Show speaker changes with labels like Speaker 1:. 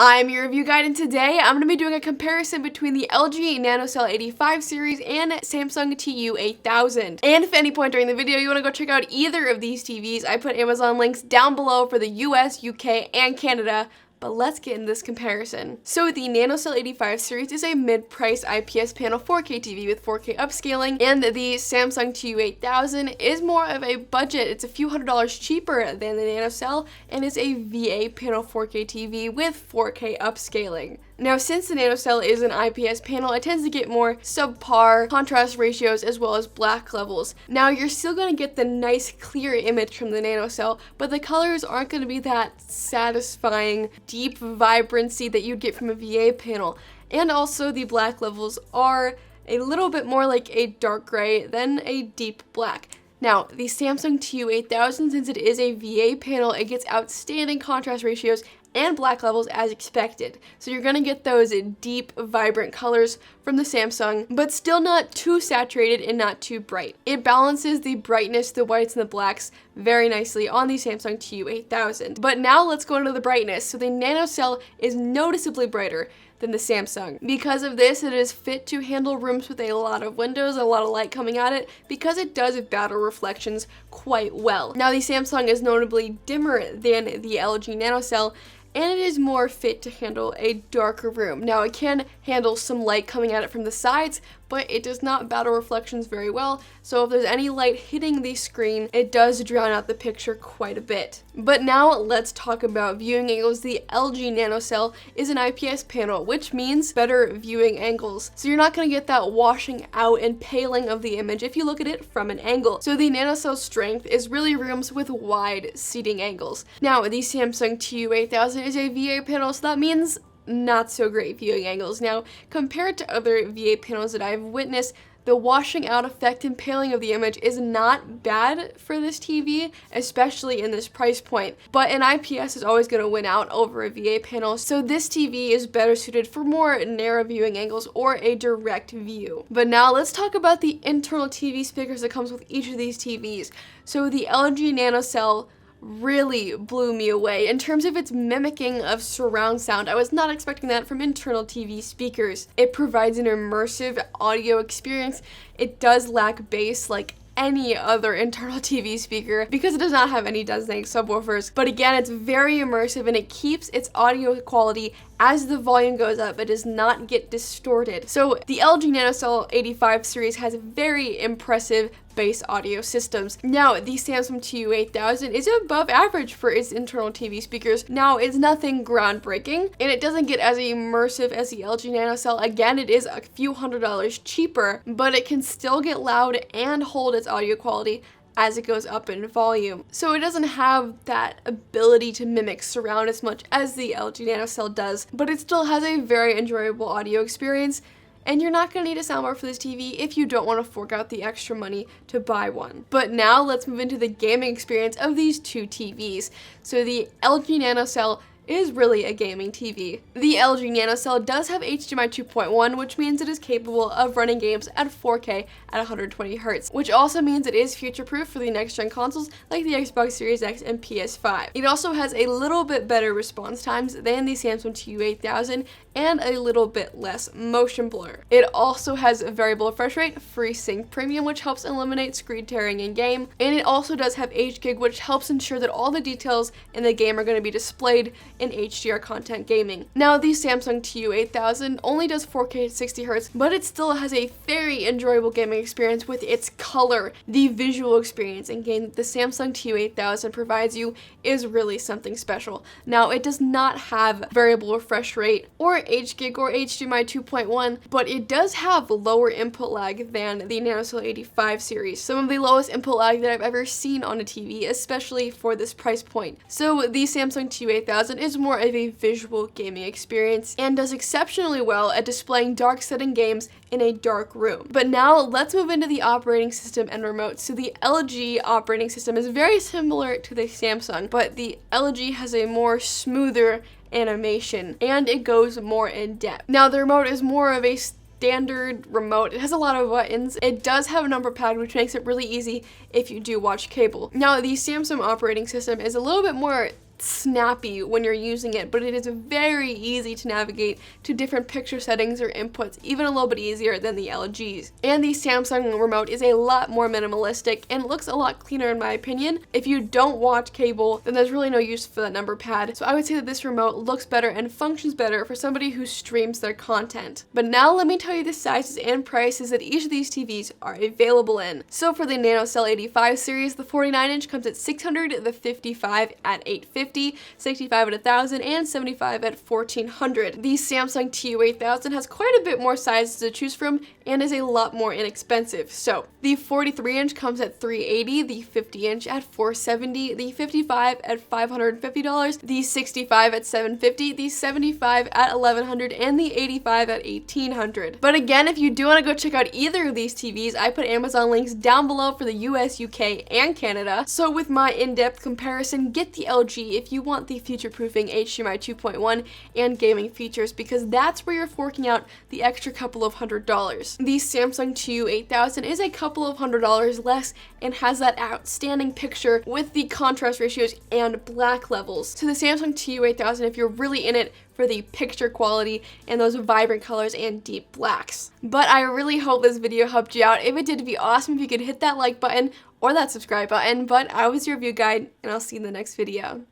Speaker 1: I'm your review guide, and today I'm going to be doing a comparison between the LG NanoCell 85 series and Samsung TU8000. And if at any point during the video you want to go check out either of these TVs, I put Amazon links down below for the US, UK, and Canada. But let's get into this comparison. So the NanoCell 85 series is a mid-price IPS panel 4K TV with 4K upscaling, and the Samsung TU8000 is more of a budget. It's a few $100s cheaper than the NanoCell and is a VA panel 4K TV with 4K upscaling. Now, since the NanoCell is an IPS panel, it tends to get more subpar contrast ratios as well as black levels. Now, you're still going to get the nice clear image from the NanoCell, but the colors aren't going to be that satisfying, deep vibrancy that you'd get from a VA panel. And also, the black levels are a little bit more like a dark gray than a deep black. Now, the Samsung TU8000, since it is a VA panel, it gets outstanding contrast ratios and black levels as expected. So you're gonna get those deep, vibrant colors from the Samsung, but still not too saturated and not too bright. It balances the brightness, the whites and the blacks very nicely on the Samsung TU8000. But now let's go into the brightness. So the NanoCell is noticeably brighter than the Samsung. Because of this, it is fit to handle rooms with a lot of windows, a lot of light coming at it, because it does battle reflections quite well. Now, the Samsung is notably dimmer than the LG NanoCell, and it is more fit to handle a darker room. Now, it can handle some light coming at it from the sides, but it does not battle reflections very well, so if there's any light hitting the screen, it does drown out the picture quite a bit. But now let's talk about viewing angles. The LG NanoCell is an IPS panel, which means better viewing angles. So you're not going to get that washing out and paling of the image if you look at it from an angle. So the NanoCell's strength is really rooms with wide seating angles. Now, the Samsung TU8000 is a VA panel, so that means not so great viewing angles. Now, compared to other VA panels that I've witnessed, the washing out effect and paling of the image is not bad for this TV, especially in this price point. But an IPS is always going to win out over a VA panel, so this TV is better suited for more narrow viewing angles or a direct view. But now let's talk about the internal TV speakers that comes with each of these TVs. So the LG NanoCell really blew me away in terms of its mimicking of surround sound. I was not expecting that from internal TV speakers. It provides an immersive audio experience. It does lack bass like any other internal TV speaker because it does not have any designated subwoofers, but again, it's very immersive and it keeps its audio quality as the volume goes up. It does not get distorted. So the LG NanoCell 85 series has very impressive bass audio systems. Now, the Samsung TU8000 is above average for its internal TV speakers. Now, it's nothing groundbreaking, and it doesn't get as immersive as the LG NanoCell. Again, it is a few $100s cheaper, but it can still get loud and hold its audio quality as it goes up in volume. So it doesn't have that ability to mimic surround as much as the LG NanoCell does, but it still has a very enjoyable audio experience. And you're not going to need a soundbar for this TV if you don't want to fork out the extra money to buy one. But now let's move into the gaming experience of these two TVs. So the LG NanoCell is really a gaming TV. The LG NanoCell does have HDMI 2.1, which means it is capable of running games at 4K at 120 Hz, which also means it is future-proof for the next-gen consoles like the Xbox Series X and PS5. It also has a little bit better response times than the Samsung TU8000 and a little bit less motion blur. It also has a variable refresh rate, FreeSync Premium, which helps eliminate screen tearing in game, and it also does have HGig, which helps ensure that all the details in the game are going to be displayed in HDR content gaming. Now, the Samsung TU8000 only does 4K at 60 Hz, but it still has a very enjoyable gaming experience with its color. The visual experience in game that the Samsung TU8000 provides you is really something special. Now, it does not have variable refresh rate or HGig or HDMI 2.1, but it does have lower input lag than the NanoCell 85 series. Some of the lowest input lag that I've ever seen on a TV, especially for this price point. So the Samsung TU8000 is more of a visual gaming experience and does exceptionally well at displaying dark setting games in a dark room. But now let's move into the operating system and remote. So the LG operating system is very similar to the Samsung, but the LG has a more smoother animation and it goes more in depth. Now, the remote is more of a standard remote. It has a lot of buttons. It does have a number pad, which makes it really easy if you do watch cable. Now, the Samsung operating system is a little bit more snappy when you're using it, but it is very easy to navigate to different picture settings or inputs, even a little bit easier than the LG's. And the Samsung remote is a lot more minimalistic and looks a lot cleaner in my opinion. If you don't watch cable, then there's really no use for the number pad. So I would say that this remote looks better and functions better for somebody who streams their content. But now let me tell you the sizes and prices that each of these TVs are available in. So for the NanoCell 85 series, the 49-inch comes at $600, the 55 at $850, 65 at $1,000, and 75 at $1,400. The Samsung TU8000 has quite a bit more sizes to choose from and is a lot more inexpensive. So the 43-inch comes at $380, the 50-inch at $470, the 55 at $550, the 65 at $750, the 75 at $1,100, and the 85 at $1,800. But again, if you do want to go check out either of these TVs, I put Amazon links down below for the US, UK, and Canada. So with my in-depth comparison, get the LG if you want the future-proofing HDMI 2.1 and gaming features, because that's where you're forking out the extra couple of $100. The Samsung TU8000 is a couple of $100 less and has that outstanding picture with the contrast ratios and black levels. So the Samsung TU8000, if you're really in it for the picture quality and those vibrant colors and deep blacks. But I really hope this video helped you out. If it did, it'd be awesome if you could hit that like button or that subscribe button. But I was your review guide, and I'll see you in the next video.